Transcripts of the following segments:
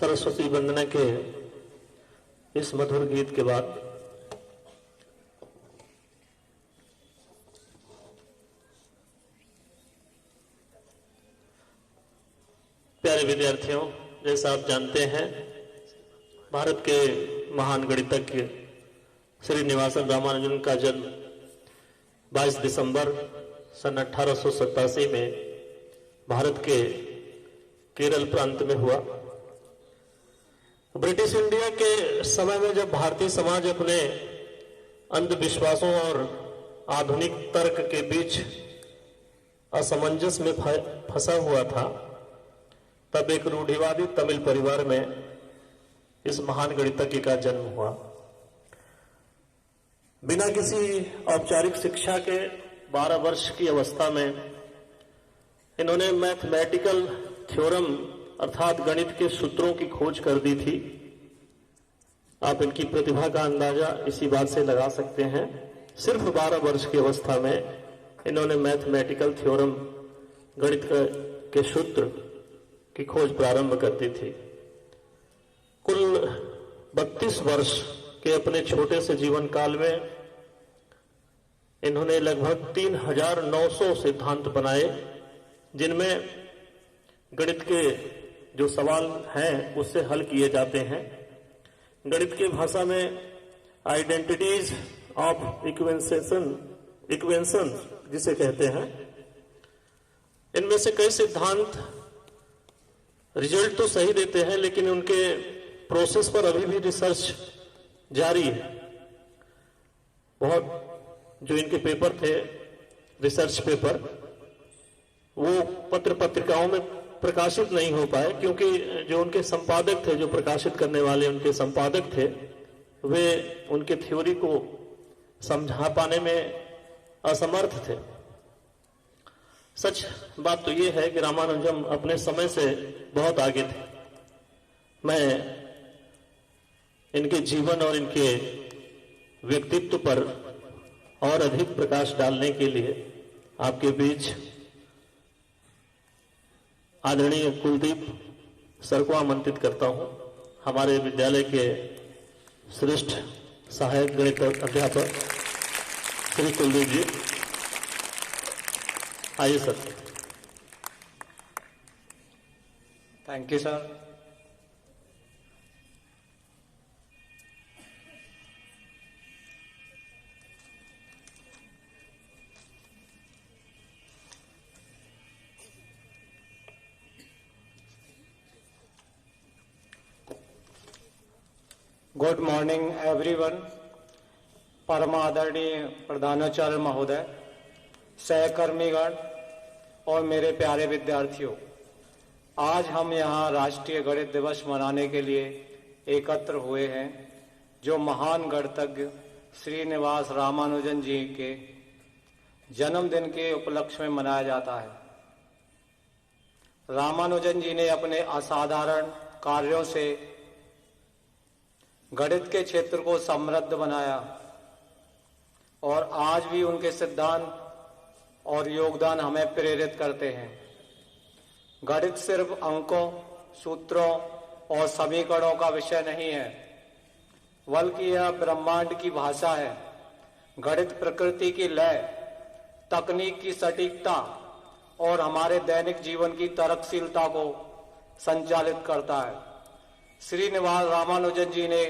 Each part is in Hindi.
सरस्वती वंदना के इस मधुर गीत के बाद प्यारे विद्यार्थियों, जैसा आप जानते हैं, भारत के महान गणितज्ञ श्रीनिवासन रामानुजन का जन्म 22 दिसंबर सन 1887 में भारत के केरल प्रांत में हुआ। ब्रिटिश इंडिया के समय में जब भारतीय समाज अपने अंधविश्वासों और आधुनिक तर्क के बीच असमंजस में फंसा हुआ था, तब एक रूढ़िवादी तमिल परिवार में इस महान गणितज्ञ का जन्म हुआ। बिना किसी औपचारिक शिक्षा के 12 वर्ष की अवस्था में इन्होंने मैथमेटिकल थ्योरम अर्थात गणित के सूत्रों की खोज कर दी थी। आप इनकी प्रतिभा का अंदाजा इसी बात से लगा सकते हैं। सिर्फ 12 वर्ष की अवस्था में इन्होंने मैथमेटिकल थ्योरम गणित के सूत्र की खोज प्रारंभ कर दी थी। कुल 32 वर्ष के अपने छोटे से जीवन काल में इन्होंने लगभग 3900 सिद्धांत बनाए, जिनमें गणित के जो सवाल हैं उससे हल किए जाते हैं। गणित की भाषा में आइडेंटिटीज ऑफ इक्वेशन जिसे कहते हैं, इनमें से कई सिद्धांत रिजल्ट तो सही देते हैं, लेकिन उनके प्रोसेस पर अभी भी रिसर्च जारी है। बहुत जो इनके पेपर थे, रिसर्च पेपर, वो पत्र पत्रिकाओं में प्रकाशित नहीं हो पाए, क्योंकि जो उनके संपादक थे, जो प्रकाशित करने वाले उनके संपादक थे, वे उनके थ्योरी को समझा पाने में असमर्थ थे। सच बात तो ये है कि रामानुजम अपने समय से बहुत आगे थे। मैं इनके जीवन और इनके व्यक्तित्व पर और अधिक प्रकाश डालने के लिए आपके बीच आदरणीय कुलदीप सर को आमंत्रित करता हूं। हमारे विद्यालय के श्रेष्ठ सहायक गणित अध्यापक श्री कुलदीप जी, आइए sir. Thank you sir. Good morning everyone. परम आदरणीय प्रधानाचार्य महोदय, सहकर्मीगण और मेरे प्यारे विद्यार्थियों, आज हम यहाँ राष्ट्रीय गणित दिवस मनाने के लिए एकत्र हुए हैं, जो महान गणितज्ञ श्रीनिवास रामानुजन जी के जन्मदिन के उपलक्ष्य में मनाया जाता है। रामानुजन जी ने अपने असाधारण कार्यों से गणित के क्षेत्र को समृद्ध बनाया और आज भी उनके सिद्धांत और योगदान हमें प्रेरित करते हैं। गणित सिर्फ अंकों, सूत्रों और समीकरणों का विषय नहीं है, बल्कि यह ब्रह्मांड की भाषा है। गणित प्रकृति की लय, तकनीक की सटीकता और हमारे दैनिक जीवन की तर्कशीलता को संचालित करता है। श्रीनिवास रामानुजन जी ने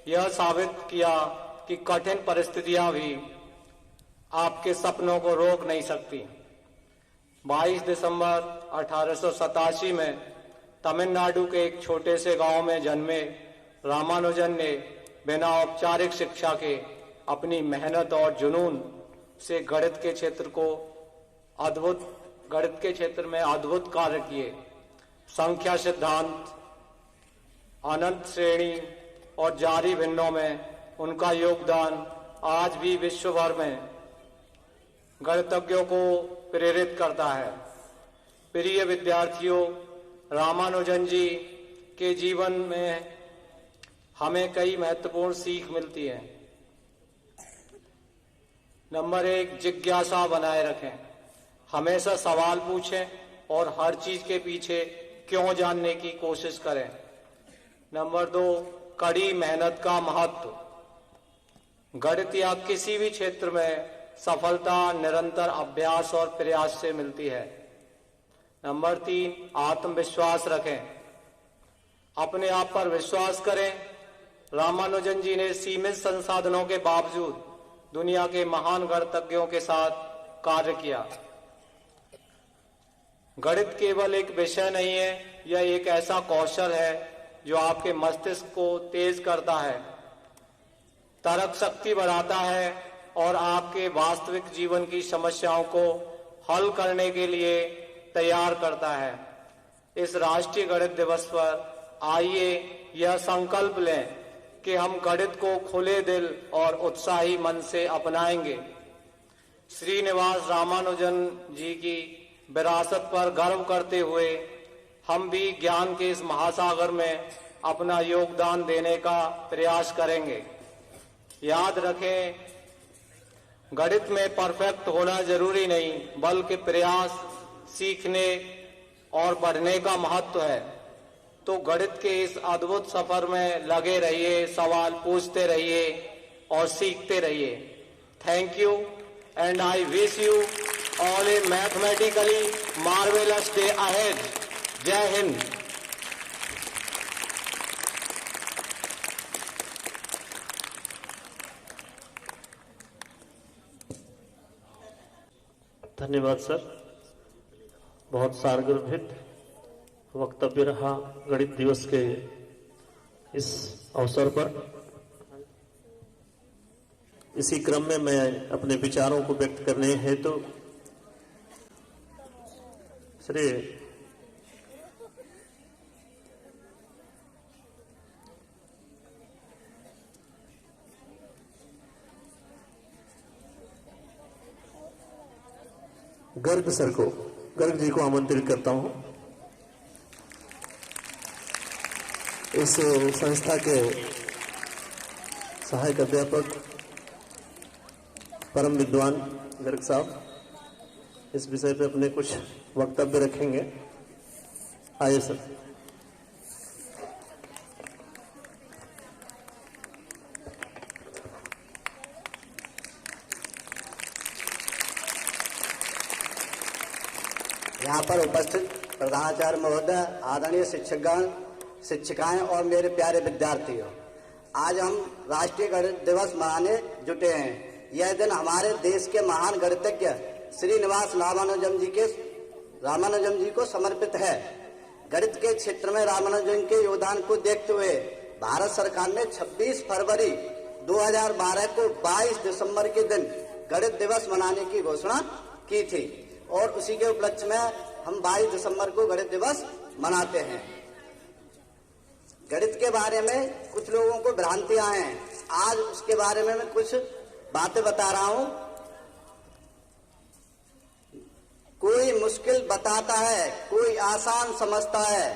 यह साबित किया कि कठिन परिस्थितियां भी आपके सपनों को रोक नहीं सकती। 22 दिसंबर 1887 में तमिलनाडु के एक छोटे से गांव में जन्मे रामानुजन ने बिना औपचारिक शिक्षा के अपनी मेहनत और जुनून से गणित के क्षेत्र में अद्भुत कार्य किए। संख्या सिद्धांत, अनंत श्रेणी और जारी भिन्नों में उनका योगदान आज भी विश्व भर में गणितज्ञों को प्रेरित करता है। प्रिय विद्यार्थियों, रामानुजन जी के जीवन में हमें कई महत्वपूर्ण सीख मिलती है। नंबर 1, जिज्ञासा बनाए रखें। हमेशा सवाल पूछें और हर चीज के पीछे क्यों जानने की कोशिश करें। नंबर 2, कड़ी मेहनत का महत्व। गणित या किसी भी क्षेत्र में सफलता निरंतर अभ्यास और प्रयास से मिलती है। नंबर 3, आत्मविश्वास रखें, अपने आप पर विश्वास करें। रामानुजन जी ने सीमित संसाधनों के बावजूद दुनिया के महान गणितज्ञों के साथ कार्य किया। गणित केवल एक विषय नहीं है, यह एक ऐसा कौशल है जो आपके मस्तिष्क को तेज करता है, तर्क शक्ति बढ़ाता है और आपके वास्तविक जीवन की समस्याओं को हल करने के लिए तैयार करता है। इस राष्ट्रीय गणित दिवस पर आइए यह संकल्प लें कि हम गणित को खुले दिल और उत्साही मन से अपनाएंगे। श्रीनिवास रामानुजन जी की विरासत पर गर्व करते हुए हम भी ज्ञान के इस महासागर में अपना योगदान देने का प्रयास करेंगे। याद रखें, गणित में परफेक्ट होना जरूरी नहीं, बल्कि प्रयास, सीखने और बढ़ने का महत्व है। तो गणित के इस अद्भुत सफर में लगे रहिए, सवाल पूछते रहिए और सीखते रहिए। Thank you and I wish you all A mathematically marvellous day ahead. जय हिंद। धन्यवाद सर, बहुत सारगर्भित वक्तव्य रहा गणित दिवस के इस अवसर पर। इसी क्रम में मैं अपने विचारों को व्यक्त करने हेतु श्री गर्ग जी को आमंत्रित करता हूं। इस संस्था के सहायक अध्यापक परम विद्वान गर्ग साहब इस विषय पे अपने कुछ वक्तव्य रखेंगे। आइए सर। यहाँ पर उपस्थित प्रधानाचार्य महोदय, आदरणीय शिक्षकगण, शिक्षिकाएं और मेरे प्यारे विद्यार्थियों, आज हम राष्ट्रीय गणित दिवस मनाने जुटे हैं। यह दिन हमारे देश के महान गणितज्ञ श्रीनिवास रामानुजन जी को समर्पित है। गणित के क्षेत्र में रामानुजन के योगदान को देखते हुए भारत सरकार ने 26 फरवरी 2012 को 22 दिसंबर के दिन गणित दिवस मनाने की घोषणा की थी और उसी के उपलक्ष्य में हम 22 दिसंबर को गणित दिवस मनाते हैं। गणित के बारे में कुछ लोगों को भ्रांतियां हैं, आज उसके बारे में मैं कुछ बातें बता रहा हूं। कोई मुश्किल बताता है, कोई आसान समझता है।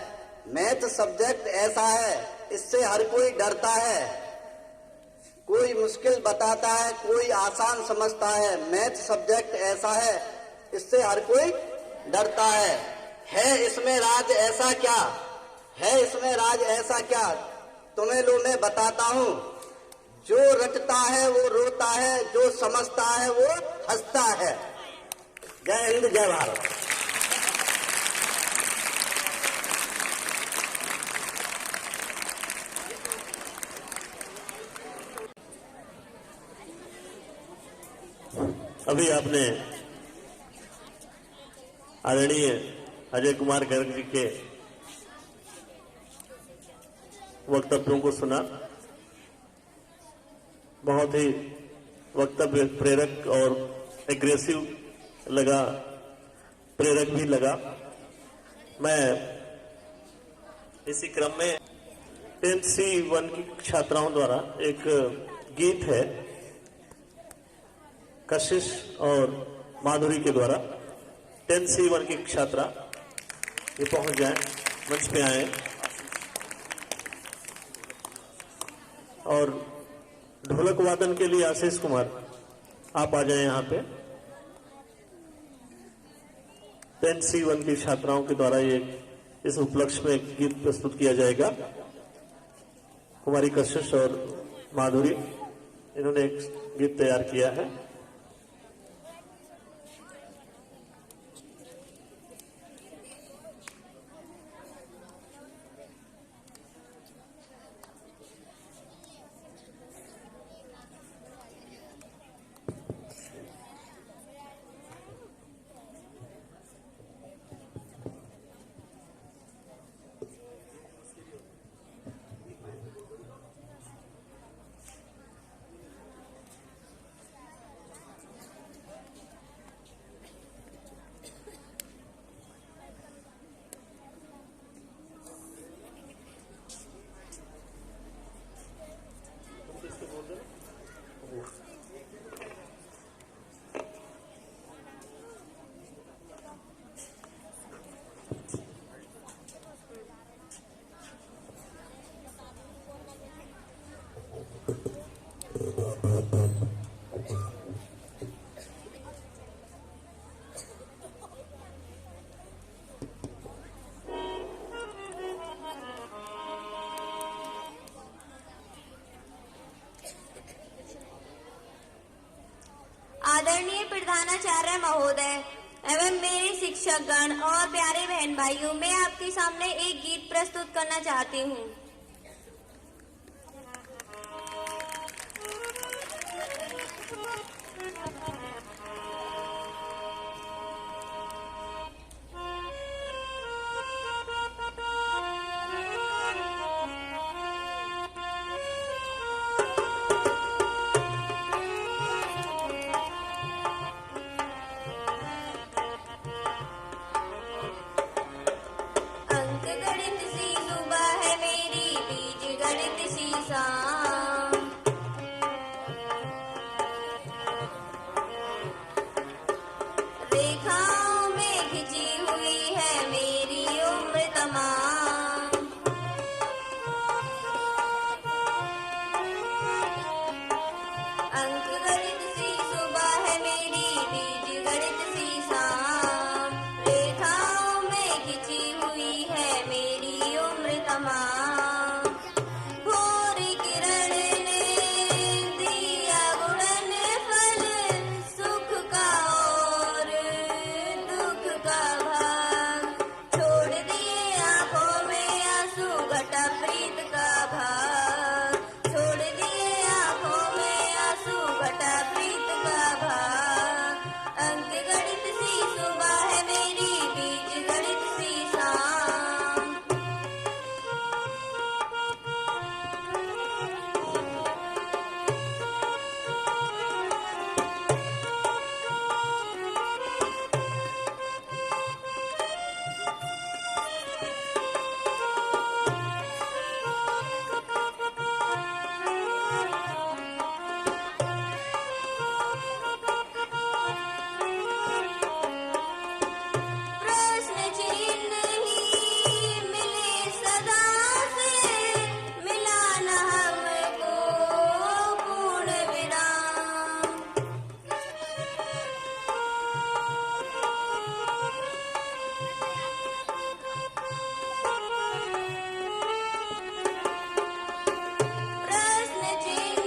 मैथ सब्जेक्ट ऐसा है, इससे हर कोई डरता है। कोई मुश्किल बताता है, कोई आसान समझता है। मैथ सब्जेक्ट ऐसा है, इससे हर कोई डरता है। है इसमें राज ऐसा क्या? है इसमें राज ऐसा क्या? तुम्हें लो मैं बताता हूँ। जो रटता है वो रोता है, जो समझता है वो हंसता है। जय हिंद, जय भारत। अभी आपने आदरणीय अजय कुमार गर्ग जी के वक्तव्यों को सुना। बहुत ही वक्तव्य प्रेरक और एग्रेसिव लगा, प्रेरक भी लगा। मैं इसी क्रम में 10C1 की छात्राओं द्वारा एक गीत है, कशिश और माधुरी के द्वारा। 10C1 की छात्रा ये पहुंच जाए, मंच पे आए और ढोलक वादन के लिए आशीष कुमार आप आ जाएं यहाँ पे। 10C1 की छात्राओं के द्वारा ये इस उपलक्ष्य में एक गीत प्रस्तुत किया जाएगा। कुमारी कशिश और माधुरी, इन्होंने एक गीत तैयार किया है। आदरणीय प्रधानाचार्य महोदय एवं मेरे शिक्षकगण और प्यारे बहन भाइयों, मैं आपके सामने एक गीत प्रस्तुत करना चाहती हूँ। रेखाओं में खिंची हुई है मेरी उम्र तमाम, अंक गणित सी सुबह है मेरी, बीज गणित सी शाम। रेखाओं में खिंची हुई है मेरी उम्र तमाम, भोर किरण ने दिया गुणन फल, सुख का और दुख का भाग, छोड़ दिए आंखों में आंसू घटा प्रीत का भाग, छोड़ दिए आंखों में आंसू घटा प्रीत का भाग। अंक गणित सी सुबह है मेरी, बीज गणित सी शाम। प्रश्न चिन्ह ही मिले सदा से, मिला न हमको पूर्ण विराम। प्रश्न चिन्ह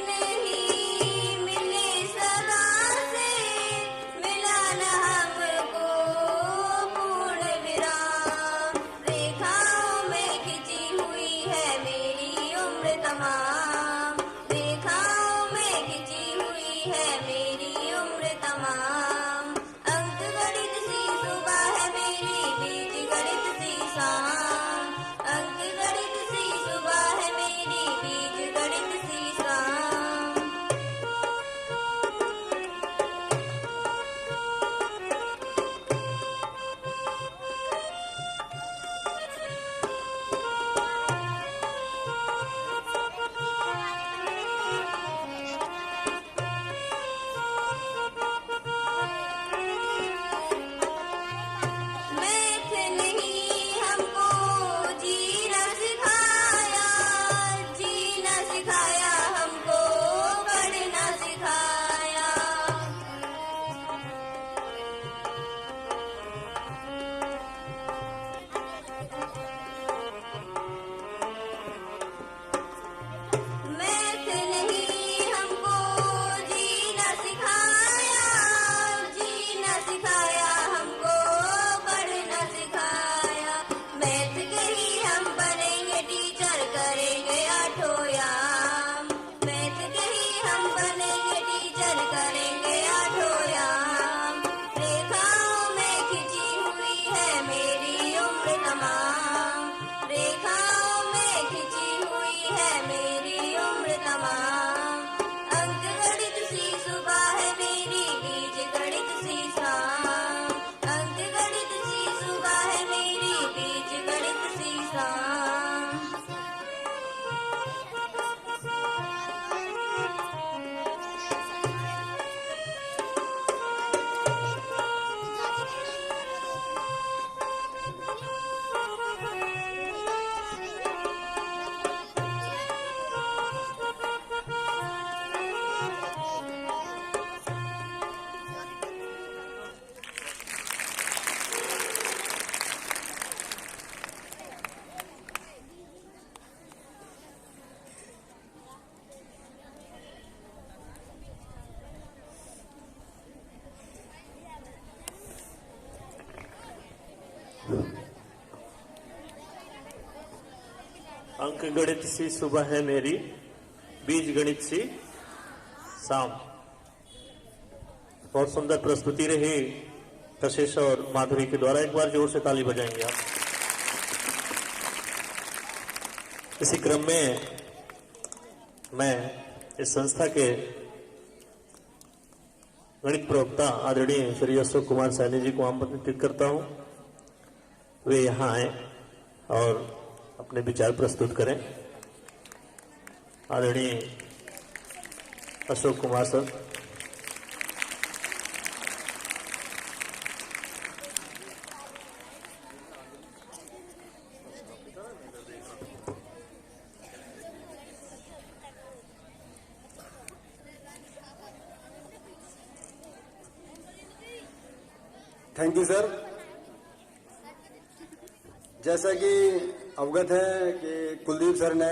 अंक गणित सी सुबह है मेरी, बीज गणित सी शाम। बहुत सुंदर प्रस्तुति रही कशिश और माधुरी के द्वारा। एक बार जोर से ताली बजाएंगे आप। इसी क्रम में मैं इस संस्था के गणित प्रवक्ता आदरणीय श्री अशोक कुमार सैनी जी को आमंत्रित करता हूं, वे यहाँ आए और अपने विचार प्रस्तुत करें। आदरणीय Ashok Kumar sir. Thank you sir. जैसा कि अवगत है कि कुलदीप सर ने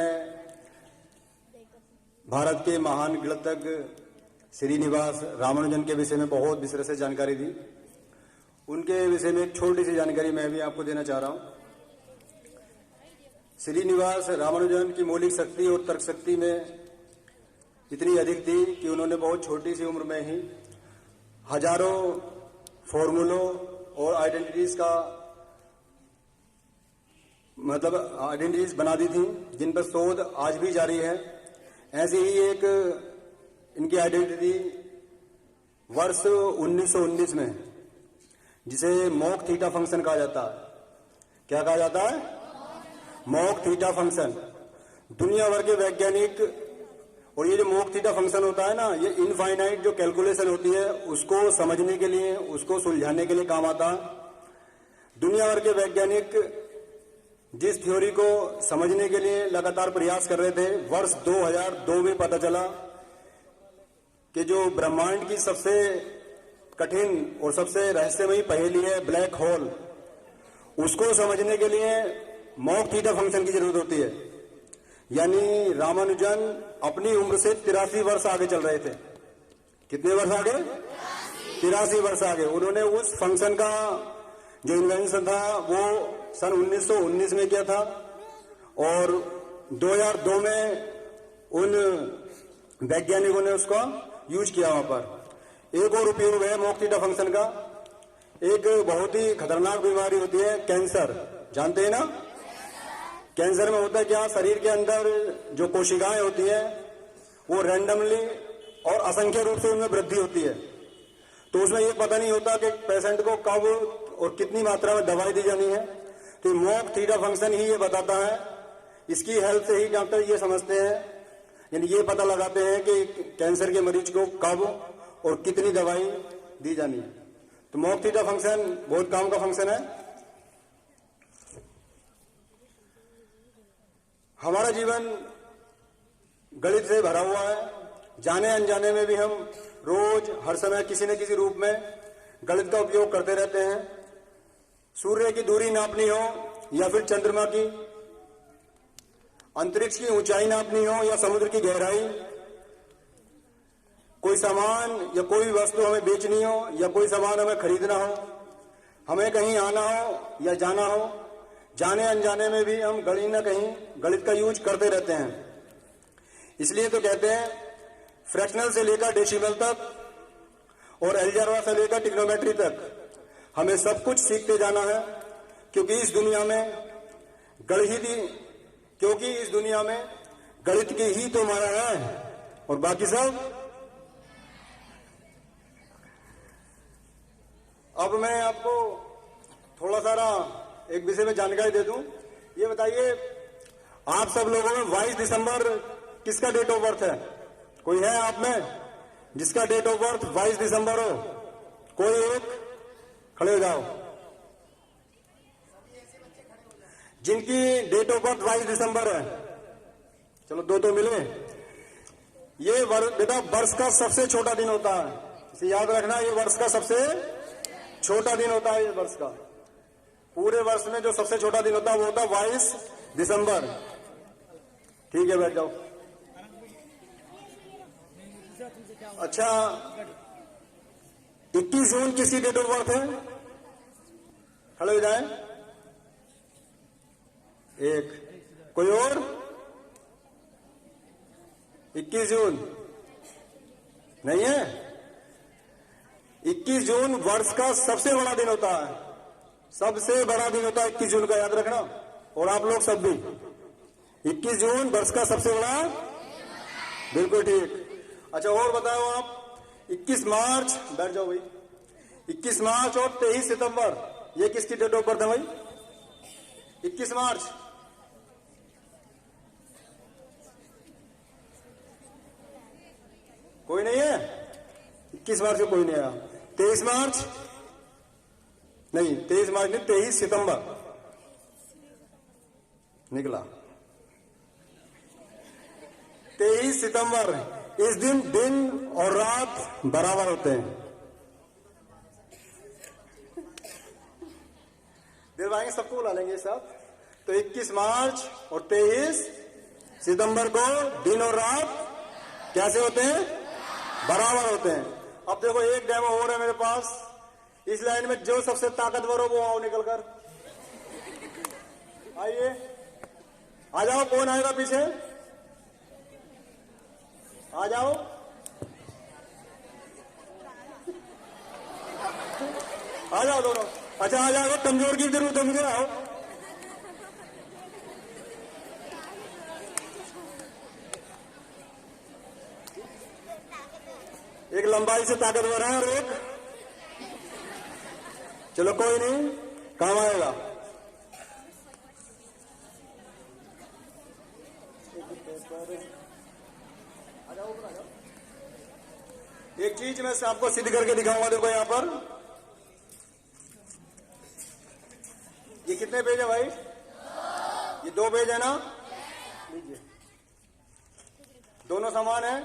भारत के महान गणितज्ञ श्रीनिवास रामानुजन के विषय में बहुत विस्तृत से जानकारी दी। उनके विषय में एक छोटी सी जानकारी मैं भी आपको देना चाह रहा हूं। श्रीनिवास रामानुजन की मौलिक शक्ति और तर्क शक्ति में इतनी अधिक थी कि उन्होंने बहुत छोटी सी उम्र में ही हजारों फॉर्मूलों और आइडेंटिटीज का आइडेंटिटीज बना दी थी, जिन पर शोध आज भी जारी है। ऐसी ही एक इनकी आइडेंटिटी वर्ष 1919 में, जिसे मॉक थीटा फंक्शन कहा जाता है। क्या कहा जाता है? Mock theta function. दुनिया भर के वैज्ञानिक, और ये जो मॉक थीटा फंक्शन होता है ना, ये इनफाइनाइट जो कैलकुलेशन होती है उसको समझने के लिए, उसको सुलझाने के लिए काम आता है। दुनिया भर के वैज्ञानिक जिस थ्योरी को समझने के लिए लगातार प्रयास कर रहे थे, वर्ष 2002 में पता चला कि जो ब्रह्मांड की सबसे कठिन और सबसे रहस्यमयी पहेली है ब्लैक होल, उसको समझने के लिए मॉक थीटा फंक्शन की जरूरत होती है। यानी रामानुजन अपनी उम्र से 83 वर्ष आगे चल रहे थे। कितने वर्ष आगे? 83 वर्ष आगे। उन्होंने उस फंक्शन का जो इन्वेंशन था वो सन 1919 में किया था, और 2002 में उन वैज्ञानिकों ने उसका यूज किया वहां पर। एक और उपयोग है मॉक थीटा फंक्शन का। एक बहुत ही खतरनाक बीमारी होती है कैंसर, जानते हैं ना? कैंसर में होता है क्या? शरीर के अंदर जो कोशिकाएं होती है वो रैंडमली और असंख्य रूप से उनमें वृद्धि होती है। तो उसमें ये पता नहीं होता कि पेशेंट को कब और कितनी मात्रा में दवाई दी जानी है। तो मॉक थीटा फंक्शन ही ये बताता है। इसकी हेल्प से ही डॉक्टर ये समझते हैं, यानी ये पता लगाते हैं कि कैंसर के मरीज को कब और कितनी दवाई दी जानी है। तो मॉक थीटा फंक्शन बहुत काम का फंक्शन है। हमारा जीवन गणित से भरा हुआ है। जाने अनजाने में भी हम रोज हर समय किसी न किसी रूप में गणित का उपयोग करते रहते हैं। सूर्य की दूरी नापनी हो या फिर चंद्रमा की, अंतरिक्ष की ऊंचाई नापनी हो या समुद्र की गहराई, कोई सामान या कोई वस्तु हमें बेचनी हो या कोई सामान हमें खरीदना हो, हमें कहीं आना हो या जाना हो, जाने अनजाने में भी हम कहीं ना कहीं गणित का यूज करते रहते हैं। इसलिए तो कहते हैं फ्रैक्शनल से लेकर डेसिमल तक और अलजेब्रा से लेकर ट्रिग्नोमेट्री तक हमें सब कुछ सीखते जाना है, क्योंकि इस दुनिया में गणित की ही तो मारा है, और बाकी सब। अब मैं आपको थोड़ा सारा एक विषय में जानकारी दे दूं। ये बताइए, आप सब लोगों में 22 दिसंबर किसका डेट ऑफ बर्थ है? कोई है आप में जिसका डेट ऑफ बर्थ 22 दिसंबर हो? कोई एक खड़े हो जाओ। जिनकी डेट ऑफ बर्थ 22 दिसंबर है, चलो दो तो मिले। ये बेटा वर्ष का सबसे छोटा दिन होता है, इसे याद रखना। ये वर्ष का सबसे छोटा दिन होता है। ये वर्ष का पूरे वर्ष में जो सबसे छोटा दिन होता है वो होता है 22 दिसंबर। ठीक है, बैठ जाओ। अच्छा, 21 जून किसकी डेट ऑफ बर्थ है? खड़े हो जाए। एक कोई और? 21 जून नहीं है। 21 जून वर्ष का सबसे बड़ा दिन होता है, सबसे बड़ा दिन होता है 21 जून का, याद रखना। और आप लोग सब भी 21 जून वर्ष का सबसे बड़ा, बिल्कुल ठीक। अच्छा और बताओ आप, 21 मार्च, बैठ जाओ भाई, 21 मार्च और 23 सितंबर ये किसकी डेट ऑफ बर्थ है भाई? 21 मार्च, कोई नहीं है? 21 मार्च को कोई नहीं आया। 23 मार्च नहीं, 23 मार्च नहीं, 23 सितंबर निकला। 23 सितंबर, इस दिन दिन और रात बराबर होते हैं। दिलवाएंगे, सबको बुला लेंगे साहब। तो 21 मार्च और 23 सितंबर को दिन और रात कैसे होते हैं? बराबर होते हैं। अब देखो एक डेमो हो रहा है मेरे पास, इस लाइन में जो सबसे ताकतवर हो वो आओ निकल कर, आइए, आ जाओ। कौन आएगा पीछे? आ जाओ, आ जाओ दोनों। अच्छा आ जाओ, कमजोर की जरूरत है मुझे, आओ। एक लंबाई से ताकतवर है और एक, चलो कोई नहीं, काम आएगा। एक चीज मैं आपको सिद्ध करके दिखाऊंगा, देखो यहां पर ये कितने पेज है भाई? ये 2 पेज है ना, लीजिए, दोनों समान है।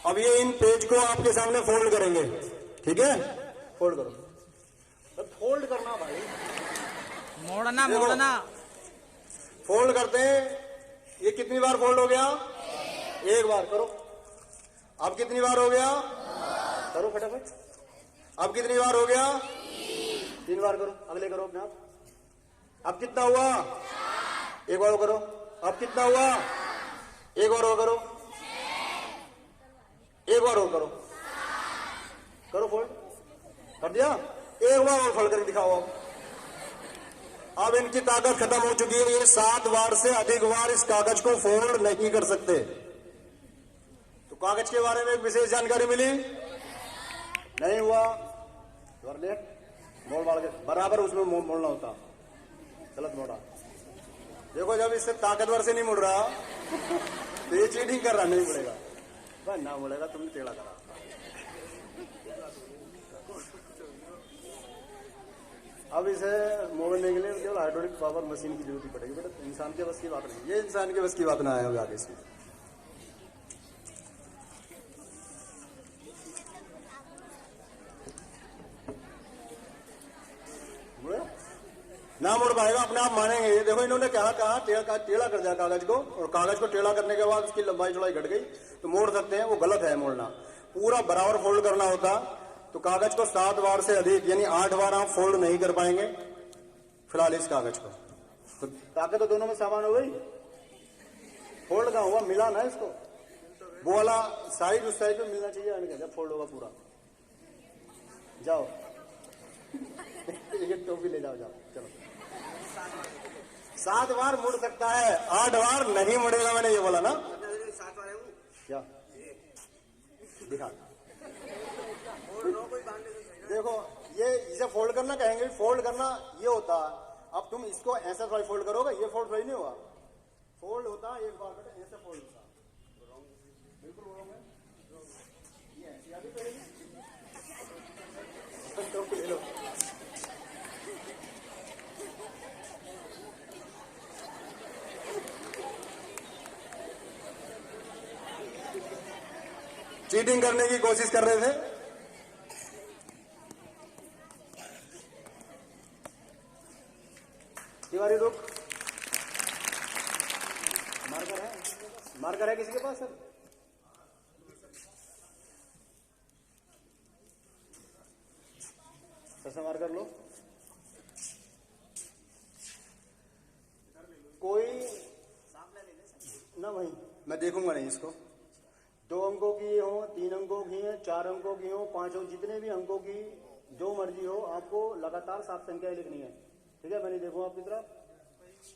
अब ये इन पेज को आपके सामने फोल्ड करेंगे, ठीक है? फोल्ड करो, तो फोल्ड करना भाई, मोड़ना। फोल्ड करते हैं। ये कितनी बार फोल्ड हो गया? एक बार करो। अब कितनी बार हो गया? करो फटाफट। अब कितनी बार हो गया? 3 बार करो। अगले करो अपने आप। अब कितना हुआ? एक बार करो। अब कितना हुआ? एक बार और करो, एक बार और करो, करो फोल्ड, कर दिया? एक बार और फोल्ड करके दिखाओ। अब इनकी ताकत खत्म हो चुकी है, ये 7 बार से अधिक बार इस कागज को फोल्ड नहीं कर सकते। तो कागज के बारे में एक विशेष जानकारी मिली? नहीं हुआ, मोड़ मार के बराबर उसमें मोड़ना होता, गलत मोड़ा। देखो जब इससे ताकतवर से नहीं मुड़ रहा तो ये चीटिंग कर रहा, नहीं मुड़ेगा भाई, ना मुड़ेगा, तुमने टेढ़ा करा। अब इसे मोड़ने के लिए केवल हाइड्रोलिक पावर मशीन की जरूरत पड़ेगी बेटा, इंसान के बस की बात नहीं, ये इंसान के बस की बात ना आया होगा आगे इसमें। ना मुड़ पाएगा, अपने आप मानेंगे। ये देखो इन्होंने क्या कहा, टेढ़ा कर दिया कागज को, और कागज को टेढ़ा करने के बाद उसकी लंबाई चौड़ाई घट गई तो मोड़ सकते हैं, वो गलत है मोड़ना। पूरा बराबर फोल्ड करना होता तो कागज को 7 बार से अधिक यानी 8 बार आप फोल्ड नहीं कर पाएंगे फिलहाल इस कागज को। तो ताकत तो दोनों में समान हो गई, फोल्ड कहाँ हुआ? मिला ना इसको, वो वाला साइड उस साइड पे मिलना चाहिए, जब फोल्ड होगा पूरा। जाओ ये टोपी ले जाओ, चलो। 7 बार मुड़ सकता है, 8 बार नहीं मुड़ेगा, मैंने ये बोला ना। 7 बार है वो क्या? दिखा देखो, ये इसे फोल्ड करना कहेंगे, फोल्ड करना ये होता। अब तुम इसको ऐसा थोड़ी फोल्ड करोगे, ये फोल्ड थोड़ी नहीं हुआ। फोल्ड होता एक बार बेटा, ऐसे फोल्ड होता, बिल्कुल रॉन्ग है। ये ऐसी आदि पड़ेगी, ले लो। चीटिंग करने की कोशिश कर रहे थे। तिवारी रुक, मार्कर है किसी के पास सर? कैसा मार्कर लो, कोई ना भाई, मैं देखूंगा नहीं इसको। 2 अंकों की हो, 3 अंकों की है, 4 अंकों की हो, 5 हो, जितने भी अंकों की जो मर्जी हो, आपको लगातार 7 संख्याएं लिखनी है। ठीक है, मैंने देखो आपकी तरफ,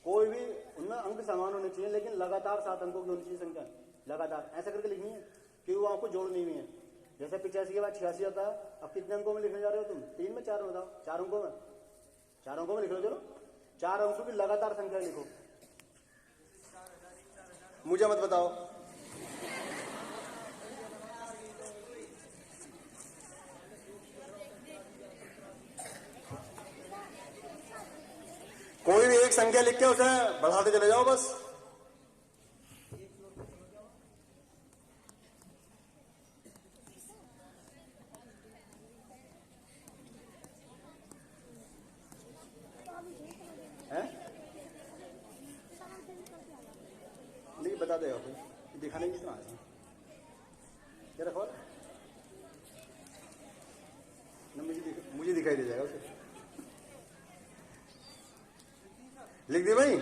कोई भी उनमें अंक समान होने चाहिए, लेकिन लगातार 7 अंकों की होनी चाहिए संख्या, लगातार ऐसा करके लिखनी है, क्योंकि वो आपको जोड़नी भी है। जैसे 85 के बाद 86 आता है, अब कितने अंकों में लिखने जा रहे हो तुम? 3 में, 4 में बताओ? 4 अंकों में, 4 अंकों में लिख लो। चलो 4 अंकों की लगातार संख्या लिखो, मुझे मत बताओ। कोई भी एक संख्या लिख के उसे बढ़ाते चले जाओ बस। नहीं बता देगा कोई, दिखाने की कहाँ है? क्या रखो ना, मुझे दिखाई दे जाएगा उसे। लिख दी भाई?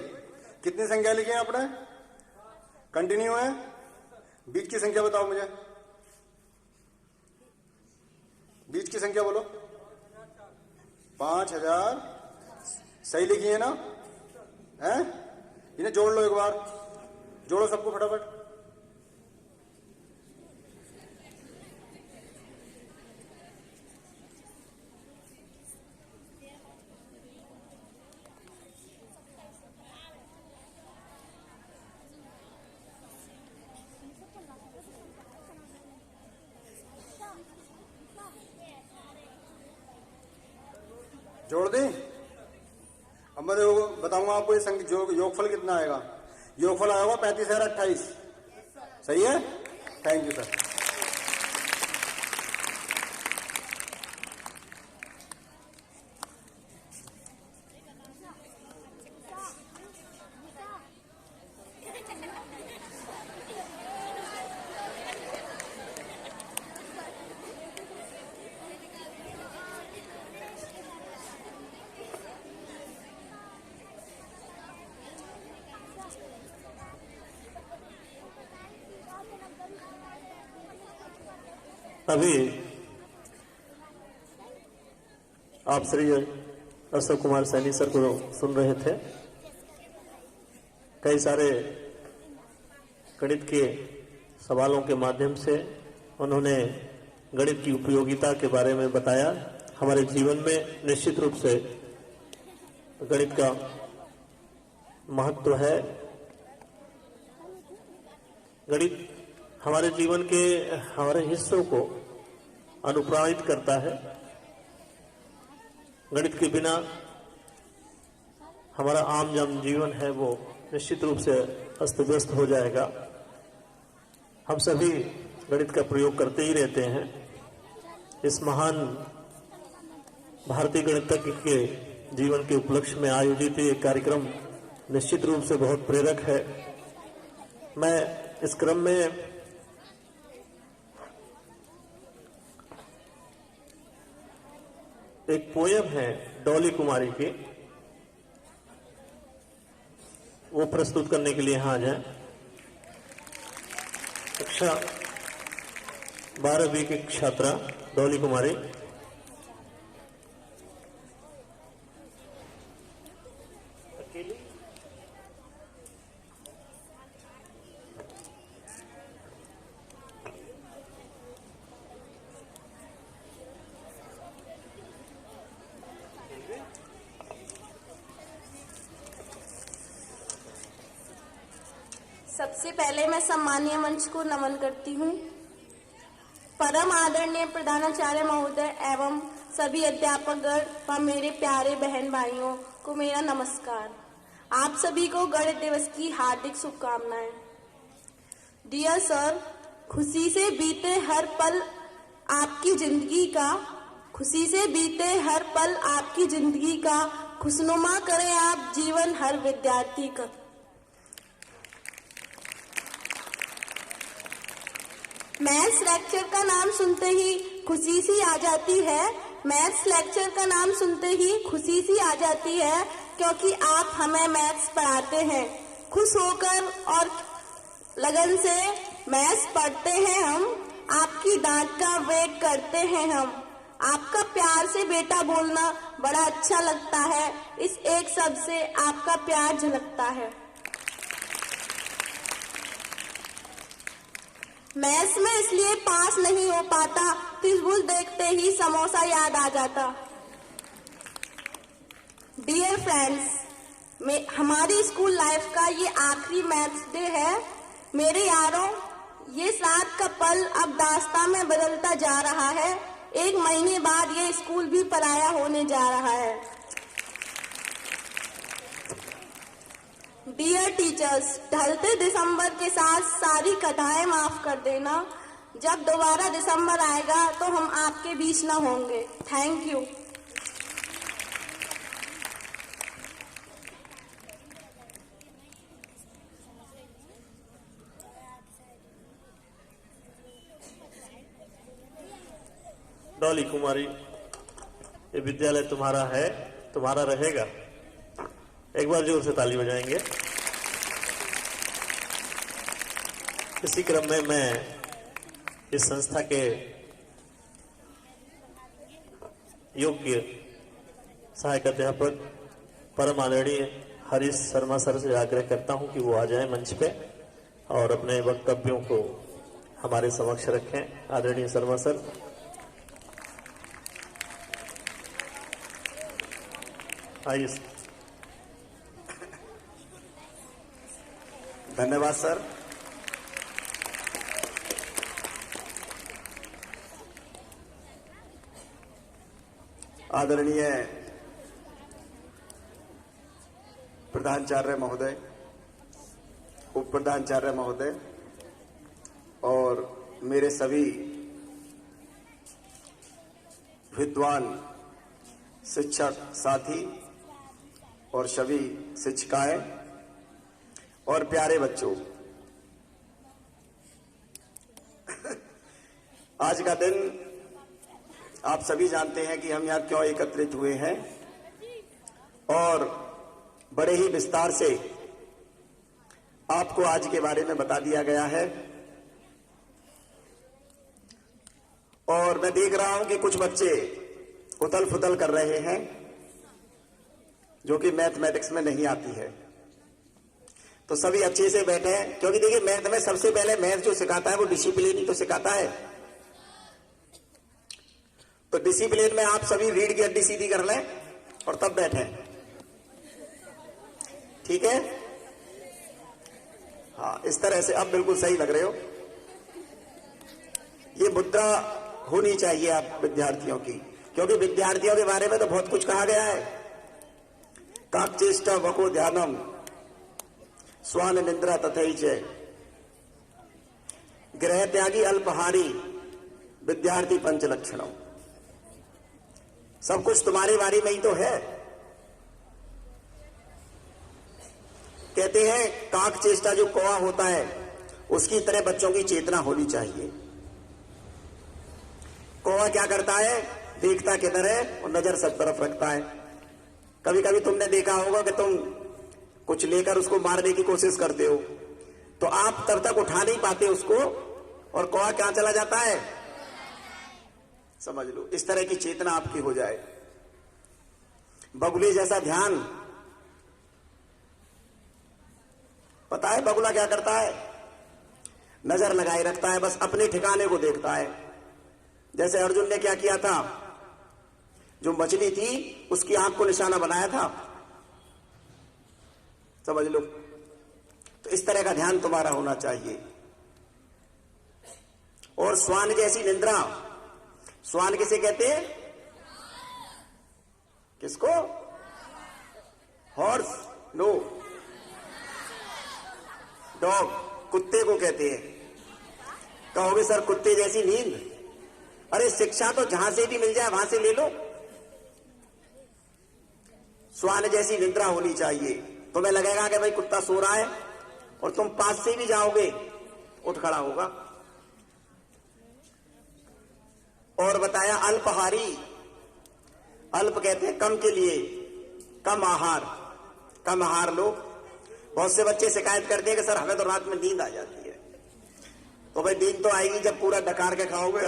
कितनी संख्या लिखी है आपने? कंटिन्यू है? बीच की संख्या बताओ मुझे, बीच की संख्या बोलो। 5000 सही लिखी है ना? हैं? इन्हें जोड़ लो, एक बार जोड़ो सबको फटाफट। जोड़ दी? अब मैं बताऊंगा आपको ये योगफल कितना आएगा। योगफल आएगा 35,028। सही है? Thank you sir. अभी आप श्री अशोक कुमार सैनी सर को सुन रहे थे। कई सारे गणित के सवालों के माध्यम से उन्होंने गणित की उपयोगिता के बारे में बताया। हमारे जीवन में निश्चित रूप से गणित का महत्व है। गणित हमारे जीवन के हमारे हिस्सों को अनुप्राणित करता है। गणित के बिना हमारा आम जन जीवन है वो निश्चित रूप से अस्त व्यस्त हो जाएगा। हम सभी गणित का प्रयोग करते ही रहते हैं। इस महान भारतीय गणितज्ञ के जीवन के उपलक्ष्य में आयोजित ये कार्यक्रम निश्चित रूप से बहुत प्रेरक है। मैं इस क्रम में एक पोयम है डॉली कुमारी की, वो प्रस्तुत करने के लिए यहाँ आ जाए। कक्षा 12वीं की छात्रा डॉली कुमारी। सबसे पहले मैं सम्मानीय मंच को नमन करती हूँ। परम आदरणीय प्रधानाचार्य महोदय एवं सभी अध्यापकगण व मेरे प्यारे बहन भाइयों को मेरा नमस्कार। आप सभी को गणित दिवस की हार्दिक शुभकामनाएं। डियर सर, खुशी से बीते हर पल आपकी जिंदगी का, खुशी से बीते हर पल आपकी जिंदगी का, खुशनुमा करें आप जीवन हर विद्यार्थी का। मैथ्स लेक्चर का नाम सुनते ही खुशी सी आ जाती है। मैथ्स लेक्चर का नाम सुनते ही खुशी सी आ जाती है, क्योंकि आप हमें मैथ्स पढ़ाते हैं। खुश होकर और लगन से मैथ्स पढ़ते हैं हम, आपकी डांट का वेट करते हैं हम। आपका प्यार से बेटा बोलना बड़ा अच्छा लगता है, इस एक शब्द से आपका प्यार झलकता है। मैथ्स में इसलिए पास नहीं हो पाता, त्रिभुज देखते ही समोसा याद आ जाता। डियर फ्रेंड्स, हमारी स्कूल लाइफ का ये आखिरी मैथ्स डे है। मेरे यारों, ये साथ का पल अब दास्तां में बदलता जा रहा है। 1 महीने बाद ये स्कूल भी पराया होने जा रहा है। डियर टीचर्स, ढलते दिसंबर के साथ सारी कथाएं माफ कर देना। जब दोबारा दिसंबर आएगा तो हम आपके बीच न होंगे। Thank you. डॉली कुमारी, ये विद्यालय तुम्हारा है, तुम्हारा रहेगा। एक बार जोर से ताली बजाएंगे। इसी क्रम में मैं इस संस्था के योग्य सहायक अध्यापक परम आदरणीय हरीश शर्मा सर से आग्रह करता हूं कि वो आ जाएं मंच पे और अपने वक्तव्यों को हमारे समक्ष रखें। आदरणीय शर्मा सर। आइए। धन्यवाद सर। आदरणीय प्रधानाचार्य महोदय, उप प्रधानाचार्य महोदय और मेरे सभी विद्वान शिक्षक साथी और सभी शिक्षिकाएं और प्यारे बच्चों, आज का दिन आप सभी जानते हैं कि हम यहाँ क्यों एकत्रित हुए हैं और बड़े ही विस्तार से आपको आज के बारे में बता दिया गया है। और मैं देख रहा हूं कि कुछ बच्चे उथल फुथल कर रहे हैं जो कि मैथमेटिक्स में नहीं आती है। तो सभी अच्छे से बैठे हैं, क्योंकि देखिए मैथ में सबसे पहले मैथ जो सिखाता है वो डिसिप्लिन ही तो सिखाता है। तो डिसिप्लिन में आप सभी रीढ़ की हड्डी सीधी कर लें और तब बैठें, ठीक है? हाँ, इस तरह से अब बिल्कुल सही लग रहे हो। ये मुद्रा होनी चाहिए आप विद्यार्थियों की, क्योंकि विद्यार्थियों के बारे में तो बहुत कुछ कहा गया है। काकचेष्टा वको ध्यानम स्वान निद्रा तथैच, गृह त्यागी अल्पहारी विद्यार्थी पंच लक्षणों। सब कुछ तुम्हारी बारी में ही तो है। कहते हैं काक चेष्टा जो कौवा होता है उसकी तरह बच्चों की चेतना होनी चाहिए। कौवा क्या करता है, देखता किधर है और नजर सब तरफ रखता है। कभी कभी तुमने देखा होगा कि तुम कुछ लेकर उसको मारने की कोशिश करते हो तो आप तब तक उठा नहीं पाते उसको और कौवा क्या चला जाता है, समझ लो। इस तरह की चेतना आपकी हो जाए। बगुले जैसा ध्यान, पता है बगुला क्या करता है, नजर लगाए रखता है, बस अपने ठिकाने को देखता है। जैसे अर्जुन ने क्या किया था, जो मछली थी उसकी आंख को निशाना बनाया था, समझ लो। तो इस तरह का ध्यान तुम्हारा होना चाहिए। और श्वान जैसी निंद्रा, श्वान किसे कहते हैं, किसको, हॉर्स, नो, डॉग, कुत्ते को कहते हैं। कहोगे सर कुत्ते जैसी नींद, अरे शिक्षा तो जहां से भी मिल जाए वहां से ले लो। श्वान जैसी निद्रा होनी चाहिए। तुम्हें लगेगा कि भाई कुत्ता सो रहा है और तुम पास से भी जाओगे उठ खड़ा होगा। और बताया अल्पहारी, अल्प कहते हैं कम के लिए, कम आहार, कम आहार लो। बहुत से बच्चे शिकायत करते हैं कि सर हमें तो रात में नींद आ जाती है। तो भाई दिन तो आएगी जब पूरा डकार के खाओगे,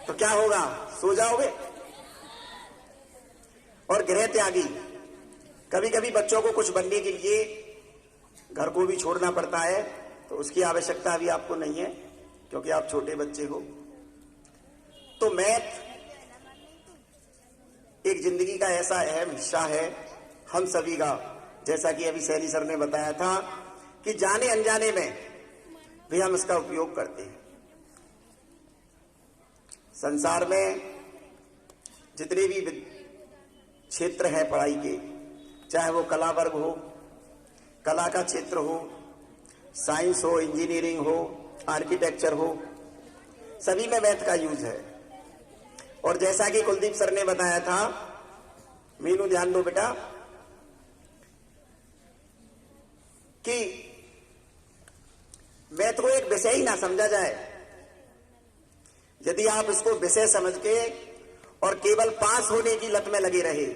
तो क्या होगा, सो जाओगे। और गृह त्यागी, कभी कभी बच्चों को कुछ बनने के लिए घर को भी छोड़ना पड़ता है, तो उसकी आवश्यकता अभी आपको नहीं है क्योंकि आप छोटे बच्चे हो। तो मैथ एक जिंदगी का ऐसा अहम हिस्सा है हम सभी का, जैसा कि अभी सैनी सर ने बताया था कि जाने अनजाने में भी हम इसका उपयोग करते हैं। संसार में जितने भी क्षेत्र हैं पढ़ाई के, चाहे वो कला वर्ग हो, कला का क्षेत्र हो, साइंस हो, इंजीनियरिंग हो, आर्किटेक्चर हो, सभी में मैथ का यूज है। और जैसा कि कुलदीप सर ने बताया था, मीनू ध्यान दो बेटा, कि मैथ को एक विषय ही ना समझा जाए। यदि आप इसको विषय समझ के और केवल पास होने की लत में लगे रहे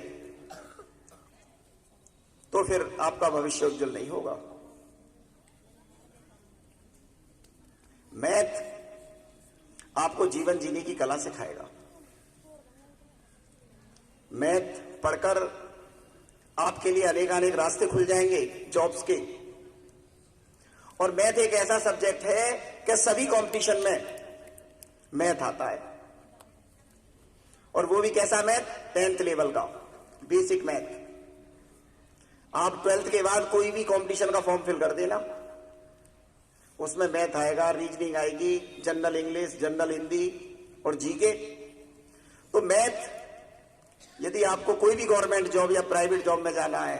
तो फिर आपका भविष्य उज्जवल नहीं होगा। मैथ आपको जीवन जीने की कला सिखाएगा। मैथ पढ़कर आपके लिए अनेक रास्ते खुल जाएंगे जॉब्स के। और मैथ एक ऐसा सब्जेक्ट है कि सभी कंपटीशन में मैथ आता है, और वो भी कैसा मैथ, 10th लेवल का बेसिक मैथ। आप 12th के बाद कोई भी कंपटीशन का फॉर्म फिल कर देना, उसमें मैथ आएगा, रीजनिंग आएगी, जनरल इंग्लिश, जनरल हिंदी और जीके। तो मैथ, यदि आपको कोई भी गवर्नमेंट जॉब या प्राइवेट जॉब में जाना है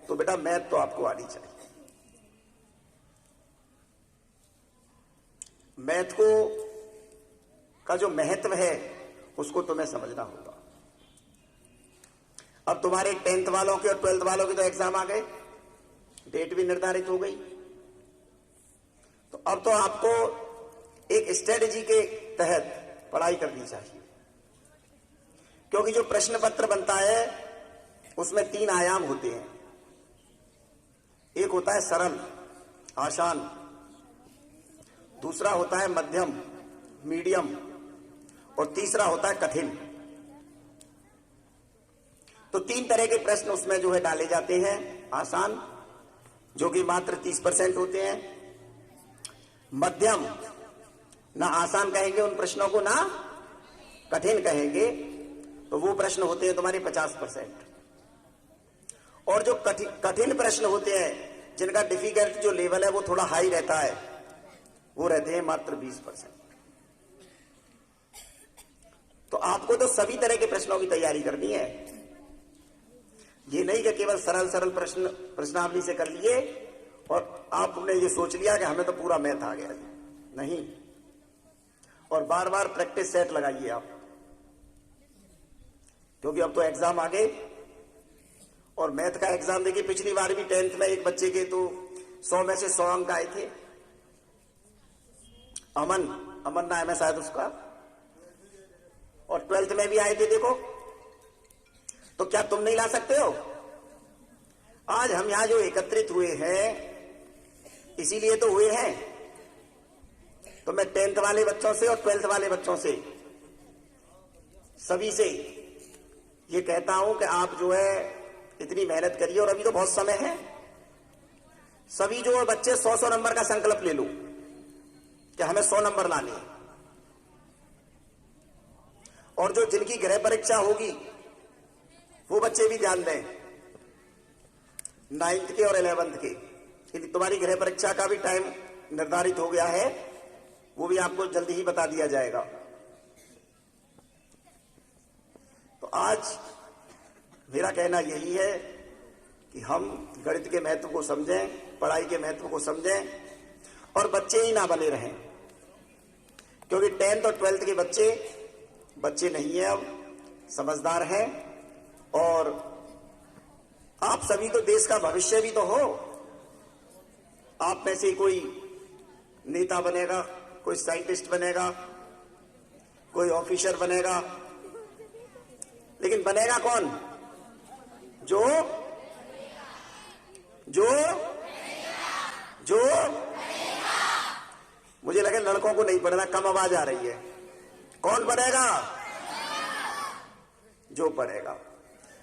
तो बेटा मैथ तो आपको आनी चाहिए। मैथ को का जो महत्व है उसको तुम्हें समझना होगा। अब तुम्हारे 10th वालों के और 12th वालों के तो एग्जाम आ गए, डेट भी निर्धारित हो गई, तो अब तो आपको एक स्ट्रेटजी के तहत पढ़ाई करनी चाहिए। क्योंकि जो प्रश्न पत्र बनता है उसमें 3 आयाम होते हैं। एक होता है सरल, आसान, दूसरा होता है मध्यम, मीडियम, और तीसरा होता है कठिन। तो 3 तरह के प्रश्न उसमें जो है डाले जाते हैं। आसान, जो कि मात्र 30% होते हैं। मध्यम, ना आसान कहेंगे उन प्रश्नों को, ना कठिन कहेंगे, तो वो प्रश्न होते हैं तुम्हारे 50%। और जो कठिन प्रश्न होते हैं, जिनका डिफिकल्ट जो लेवल है वो थोड़ा हाई रहता है, वो रहते हैं मात्र 20%। तो आपको तो सभी तरह के प्रश्नों की तैयारी करनी है। ये नहीं कि केवल सरल प्रश्नावली से कर लिए और आपने ये सोच लिया कि हमें तो पूरा मैथ आ गया। नहीं, और बार बार प्रैक्टिस सेट लगाइए आप, क्योंकि अब तो एग्जाम आ गए। और मैथ का एग्जाम देखिए, पिछली बार भी 10th में एक बच्चे के तो 100 में से 100 अंक आए थे। अमन नाम है शायद उसका, और 12th में भी आए थे। देखो, तो क्या तुम नहीं ला सकते हो? आज हम यहां जो एकत्रित हुए हैं इसीलिए तो हुए हैं। तो मैं 10th वाले बच्चों से और 12th वाले बच्चों से, सभी से ये कहता हूं कि आप जो है इतनी मेहनत करिए। और अभी तो बहुत समय है। सभी जो बच्चे 100 नंबर का संकल्प ले लो कि हमें 100 नंबर लाने हैं। और जो जिनकी गृह परीक्षा होगी वो बच्चे भी ध्यान दें, 9th के और 11th के, क्योंकि तुम्हारी गृह परीक्षा का भी टाइम निर्धारित हो गया है, वो भी आपको जल्दी ही बता दिया जाएगा। तो आज मेरा कहना यही है कि हम गणित के महत्व को समझें, पढ़ाई के महत्व को समझें, और बच्चे ही ना बने रहें। क्योंकि 10th और 12th के बच्चे नहीं है, अब समझदार हैं। और आप सभी तो देश का भविष्य भी तो हो। आप में से कोई नेता बनेगा, कोई साइंटिस्ट बनेगा, कोई ऑफिसर बनेगा, लेकिन बनेगा कौन? जो जो जो मुझे लगे लड़कों को नहीं पढ़ना, कम आवाज आ रही है। कौन पढ़ेगा? जो पढ़ेगा,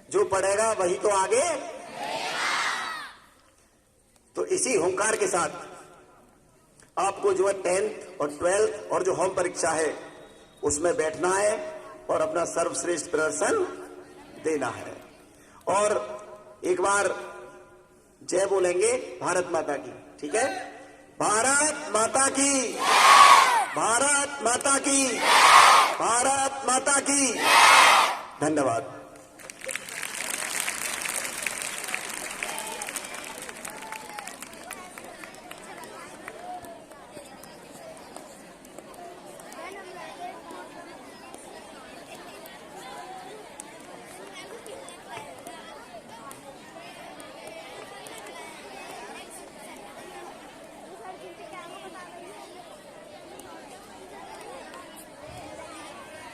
जो पढ़ेगा वही तो आगे। तो इसी हुंकार के साथ आपको जो है 10th और 12th और जो होम परीक्षा है उसमें बैठना है और अपना सर्वश्रेष्ठ प्रदर्शन देना है। और एक बार जय बोलेंगे भारत माता की, ठीक है? भारत माता की, भारत माता की, भारत माता की। धन्यवाद।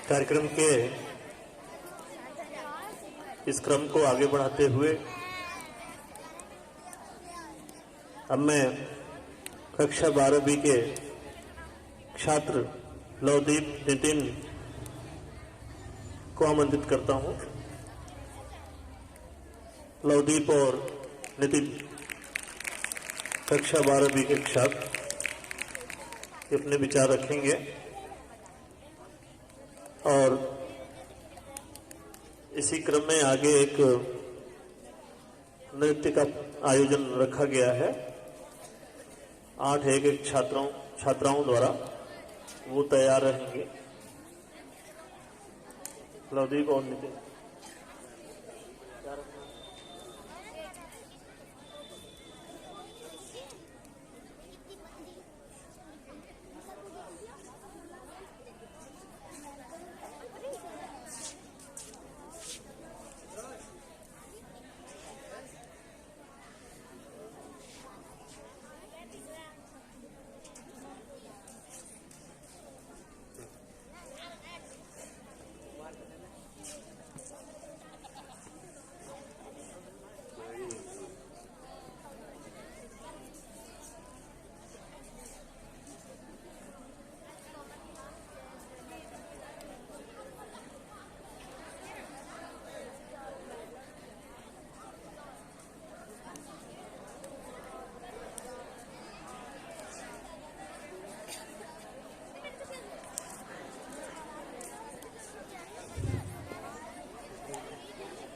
कार्यक्रम के इस क्रम को आगे बढ़ाते हुए अब मैं कक्षा 12वीं के छात्र लवदीप नितिन को आमंत्रित करता हूं। लवदीप और नितिन कक्षा 12वीं के छात्र अपने विचार रखेंगे और इसी क्रम में आगे एक नृत्य का आयोजन रखा गया है 8 एक छात्राओं द्वारा, वो तैयार रहेंगे। लवदीप और नितिन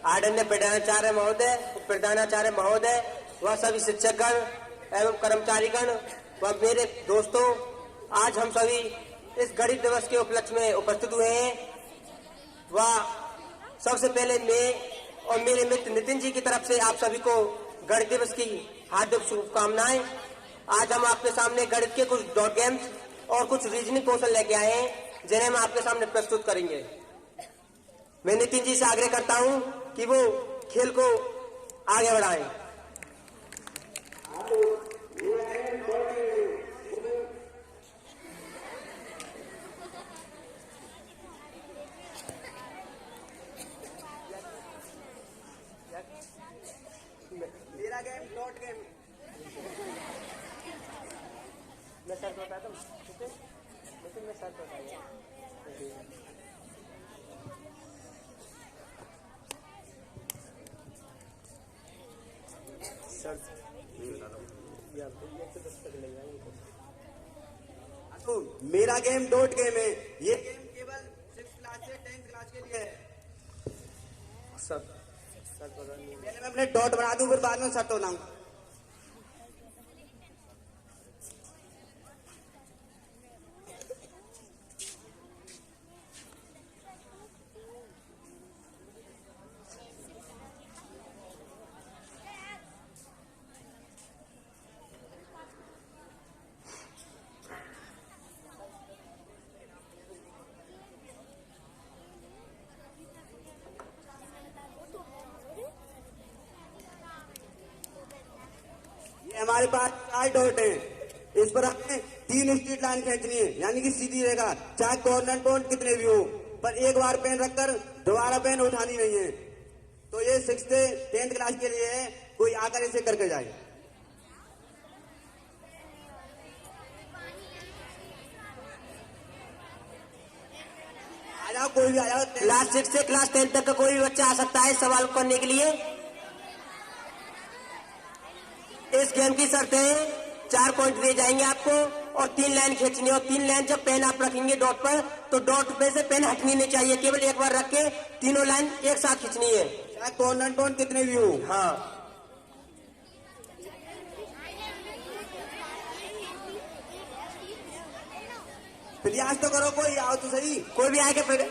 आदरणीय प्रधानाचार्य महोदय, प्रधानाचार्य महोदय व सभी शिक्षकगण एवं कर्मचारीगण व मेरे दोस्तों, आज हम सभी इस गणित दिवस के उपलक्ष्य में उपस्थित हुए हैं। व सबसे पहले मैं और मेरे मित्र नितिन जी की तरफ से आप सभी को गणित दिवस की हार्दिक शुभकामनाएं। आज हम आपके सामने गणित के कुछ डॉट गेम्स और कुछ रीजनिंग कौशल लेके आए हैं जिन्हें हम आपके सामने प्रस्तुत करेंगे। मैं नितिन जी से आग्रह करता हूं कि वो खेल को आगे बढ़ाएं। मेरा गेम डॉट गेम मैं सर को बताता हूँ, ठीक है? लेकिन मैं सर को बताऊंगा। तो मेरा गेम डॉट गेम है। ये गेम केवल 6th क्लास से 10th क्लास के लिए है। सर पता नहीं। पहले मैं अपने डॉट बना दूं, फिर बाद में सट होना। हमारे पास 4 डॉट हैं। इस पर हमें 3 स्ट्रेट लाइन खींचनी है, यानी कि सीधी रेखा, चाहे कॉर्नर पॉइंट कितने भी हो, पर एक बार पेन रखकर दोबारा पेन उठानी नहीं है। तो ये 6th से 10th क्लास के लिए है, कोई आकर इसे करके जाए। जाओ, कोई भी आ जाओ। क्लास 6 से क्लास 10 तक का कोई भी बच्चा आ सकता है सवाल करने के लिए। इस गेम की शर्तें 4 पॉइंट दिए जाएंगे आपको और 3 लाइन खींचनी, और 3 लाइन जब पेन आप रखेंगे डॉट पर तो डॉट पे से पेन हटनी नहीं चाहिए, केवल एक बार रख के तीनों लाइन एक साथ खींचनी है, चाहे कौन नॉन कौन कितने भी हो। हाँ। प्रयास तो करो, कोई आओ तो सही। कोई भी आके फिर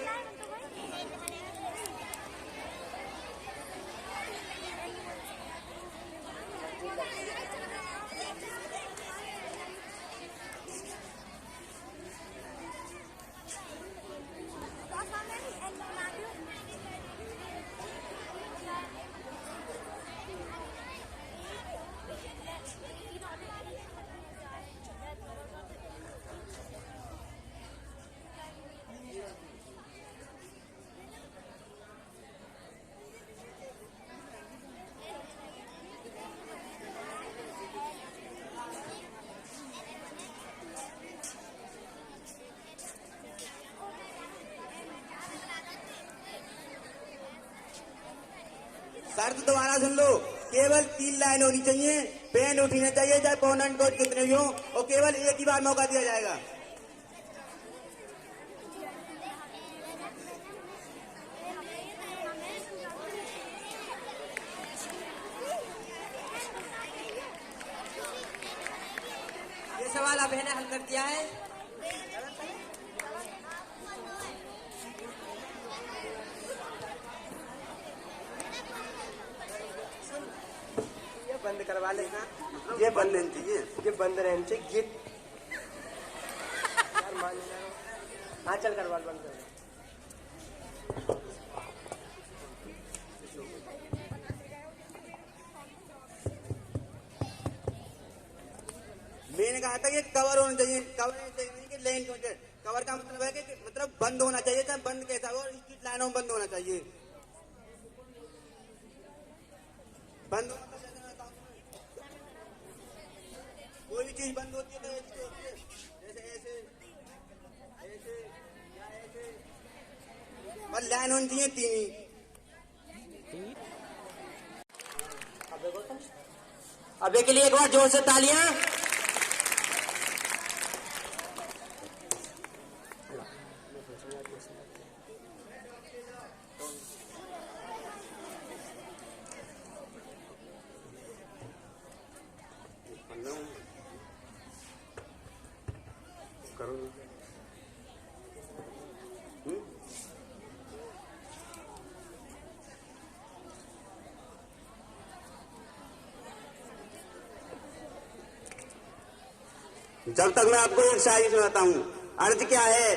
शर्त दोबारा सुन लो, केवल 3 लाइन होनी चाहिए, पेन उठनी चाहिए, चाहे पोनेंट कोड कितने भी हो, और केवल एक ही बार मौका दिया जाएगा। ये सवाल अब मैंने हल कर दिया है। बंद करवा लेना, ये बंद नहीं चाहिए। ये बंद रहने चाहिए। यार मान लेना। हाँ चल करवा, बंद कर। मैंने कहा था कि कवर होना चाहिए, कवर नहीं कि लेन। कवर का मतलब है कि मतलब बंद होना चाहिए, चाहे बंद कैसा हो, स्ट्रीट लाइनों में बंद होना चाहिए। बंद होना चाहिए, कोई भी चीज बंद होती है तो ऐसी होती है, जैसे ऐसे ऐसे या ऐसे, और लाइन होनी चाहिए 3 ही। अबे के लिए एक बार जोर से तालियां। जब तक मैं आपको एक शायरी सुनाता हूँ। अर्ज क्या है?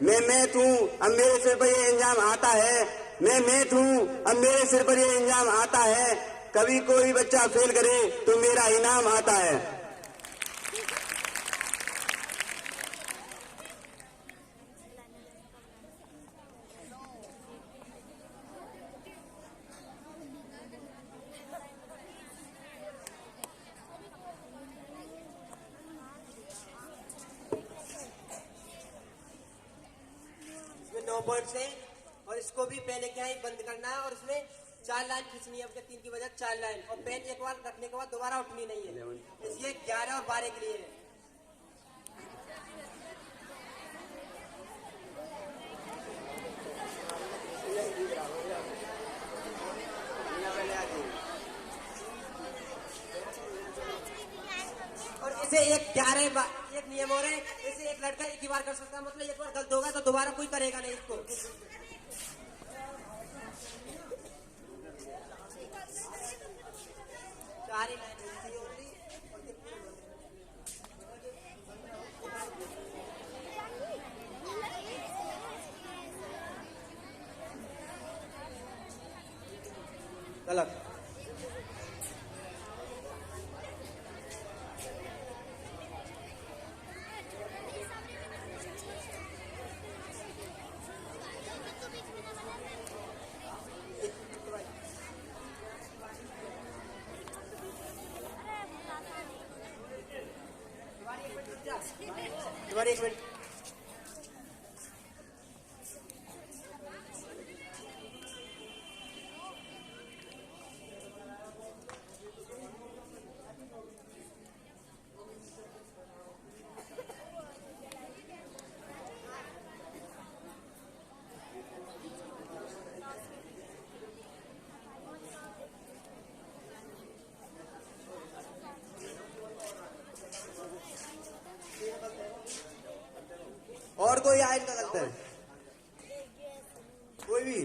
मैं हूँ, अब मेरे सिर पर ये इंजाम आता है। मैं हूँ, अब मेरे सिर पर ये इंजाम आता है। कभी कोई बच्चा फेल करे तो मेरा इनाम आता है। पॉइंट्स है और इसको भी पहले क्या है बंद करना है, और इसमें 4 लाइन खींचनी है। अपने 3 की वजह 4 लाइन, और पेन एक बार रखने के बाद दोबारा उठनी नहीं है। इसलिए 11 और 12 के लिए है। और इसे एक 11 एक नियम और है, इसे एक लड़का एक ही बार कर सकता है, मतलब एक बार गलत होगा तो दोबारा कोई करेगा नहीं इसको। चार ही लाइन गलत। एक मिनट और कोई आए इनका गलत है? कोई भी?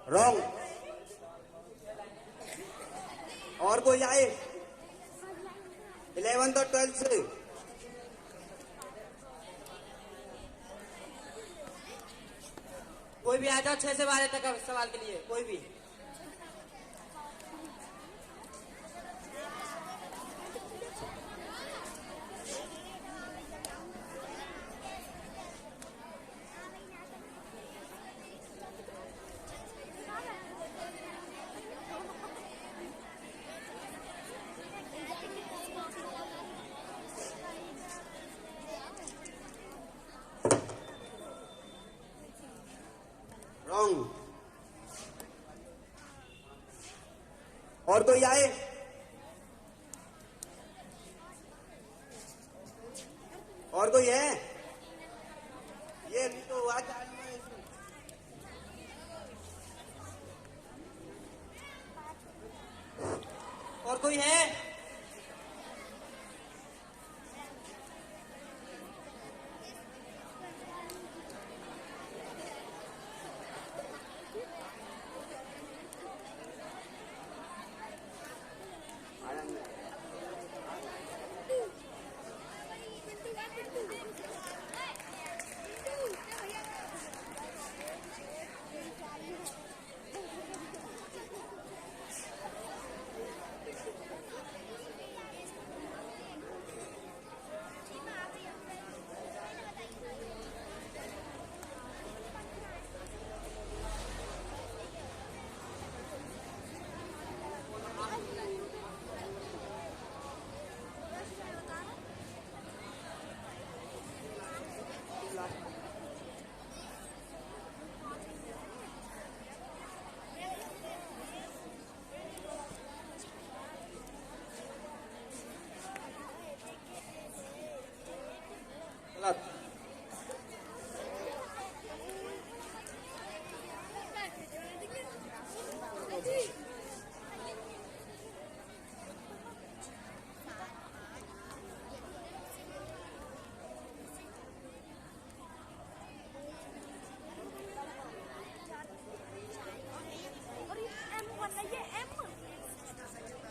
रॉन्ग। और कोई आए 11th और 12th से? कोई भी आ जाओ 6 से 12 तक का सवाल के लिए, कोई भी। रॉन्ग। और कोई आए? और कोई है? ये भी तो हुआ था। और कोई है?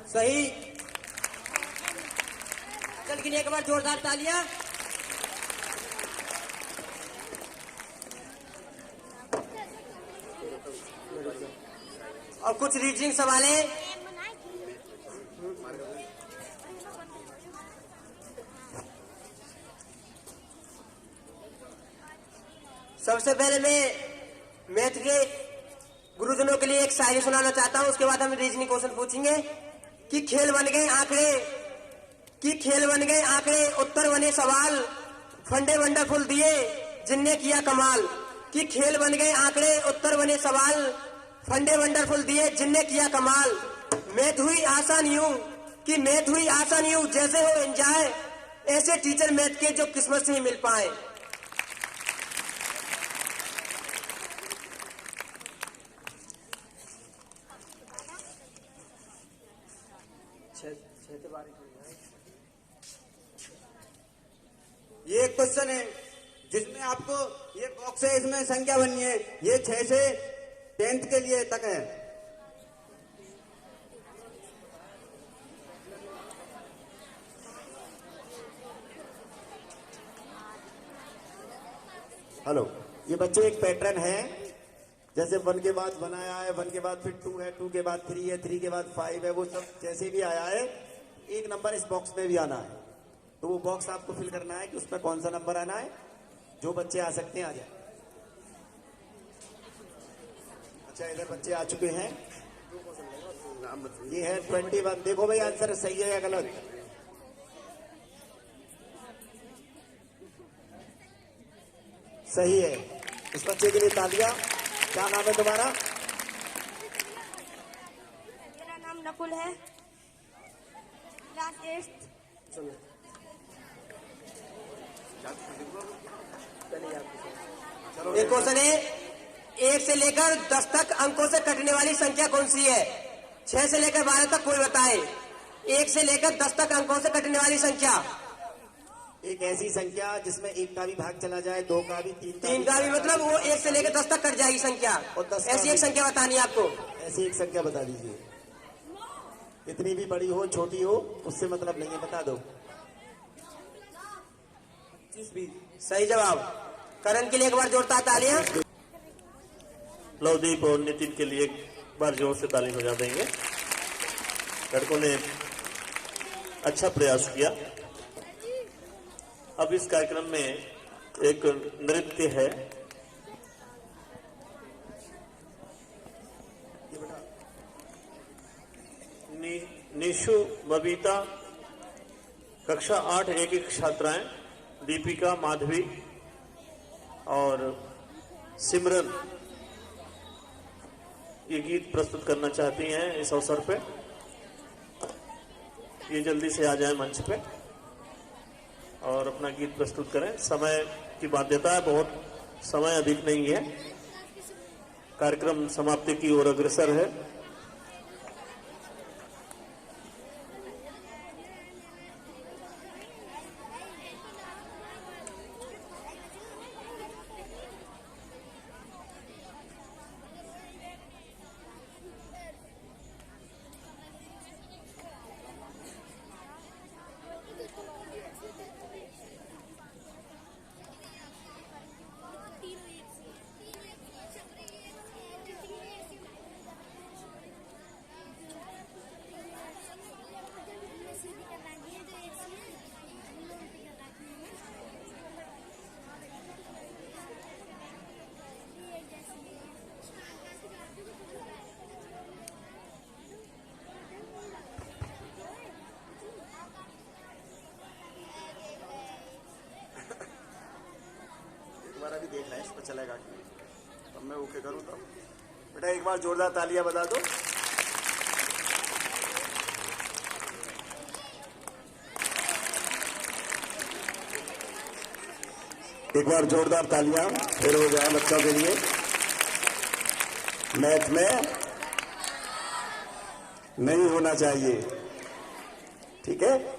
सही। चल के लिए एक बार जोरदार तालियां। और कुछ रीजनिंग सवाल है। सबसे पहले मैं मैथ के गुरुजनों के लिए एक शायरी सुनाना चाहता हूं, उसके बाद हम रीजनिंग क्वेश्चन पूछेंगे। कि खेल बन गए आंकड़े, उत्तर बने सवाल, फंडे वंडरफुल दिए जिनने किया कमाल। कि खेल बन गए आंकड़े, उत्तर बने सवाल, फंडे वंडरफुल दिए जिनने किया कमाल। मैथ हुई आसान यूं जैसे हो एंजॉय, ऐसे टीचर मैथ के जो किस्मत से ही मिल पाए। ये एक क्वेश्चन है जिसमें आपको ये बॉक्स है, इसमें संख्या बनी है, ये 6 से 10th के लिए तक है। हेलो, ये बच्चे एक पैटर्न है जैसे 1 के बाद 1 आया है, 1 के बाद फिर 2 है, 2 के बाद 3 है, 3 के बाद 5 है, वो सब जैसे भी आया है एक नंबर इस बॉक्स में भी आना है। तो वो बॉक्स आपको फिल करना है कि उसमें कौन सा नंबर आना है। जो बच्चे आ सकते हैं आ जाए। अच्छा, इधर बच्चे आ चुके हैं। ये है 21। देखो भाई आंसर सही है या गलत। सही है। इस बच्चे के लिए तालियां। क्या नाम है तुम्हारा? मेरा नाम नकुल है, क्लास 8। ये क्वेश्चन है, 1 से लेकर 10 तक अंकों से कटने वाली संख्या कौन सी है? 6 से लेकर 12 तक कोई बताए। 1 से लेकर 10 तक अंकों से कटने वाली संख्या। एक ऐसी संख्या जिसमें 1 का भी भाग चला जाए, 2 का भी, 3 का भी, मतलब वो 1 से लेकर 10 तक कट जाएगी संख्या। और 10 ऐसी एक संख्या बतानी है आपको। ऐसी एक संख्या बता दीजिए। इतनी भी बड़ी हो छोटी हो उससे मतलब नहीं है, बता दो। 25। सही जवाब। करण के लिए एक बार जोरदार तालियां। लवदीप और नितिन के लिए एक बार जोर से ताली बजा देंगे। लड़कों ने अच्छा प्रयास किया। अब इस कार्यक्रम में एक नृत्य है। निशु, बबीता, कक्षा 8 एक छात्राएं, दीपिका, माधवी और सिमरन ये गीत प्रस्तुत करना चाहती हैं इस अवसर पे। ये जल्दी से आ जाए मंच पे और अपना गीत प्रस्तुत करें। समय की बाध्यता है, बहुत समय अधिक नहीं है। कार्यक्रम समाप्ति की ओर अग्रसर है। भी देखना है इसमें चलेगा कि तब मैं ओके करूं। तब बेटा एक बार जोरदार तालियां बजा दो। एक बार जोरदार तालियां फिर हो जाए बच्चों के लिए। मैथ में नहीं होना चाहिए, ठीक है।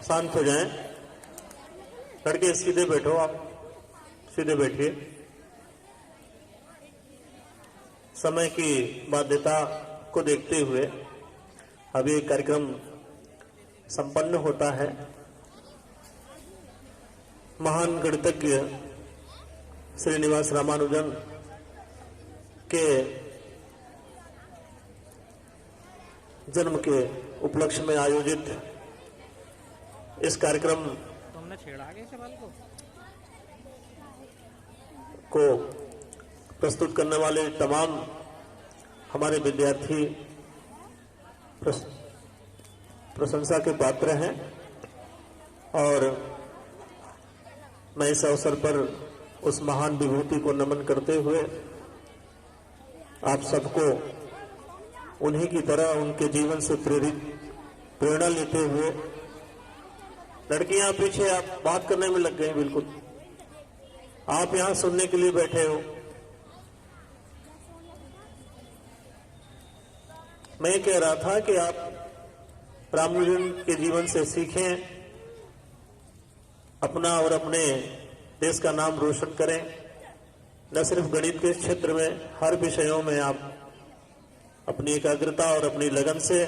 शांत हो जाएं। लड़के सीधे बैठो, आप सीधे बैठिए। समय की बाध्यता को देखते हुए अब ये कार्यक्रम संपन्न होता है। महान गणितज्ञ श्रीनिवास रामानुजन के जन्म के उपलक्ष्य में आयोजित इस कार्यक्रम तुमने छेड़ा के सवाल को प्रस्तुत करने वाले तमाम हमारे विद्यार्थी प्रशंसा के पात्र हैं और मैं इस अवसर पर उस महान विभूति को नमन करते हुए आप सबको उन्हीं की तरह उनके जीवन से प्रेरणा लेते हुए, लड़कियां पीछे आप बात करने में लग गए, बिल्कुल आप यहां सुनने के लिए बैठे हो। मैं कह रहा था कि आप रामानुजन के जीवन से सीखें अपना और अपने देश का नाम रोशन करें। न सिर्फ गणित के क्षेत्र में, हर विषयों में आप अपनी एकाग्रता और अपनी लगन से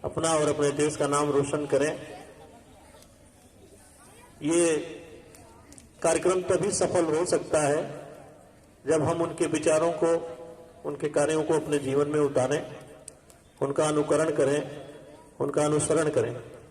अपना और अपने देश का नाम रोशन करें। ये कार्यक्रम तभी सफल हो सकता है जब हम उनके विचारों को, उनके कार्यों को अपने जीवन में उतारें, उनका अनुकरण करें, उनका अनुसरण करें।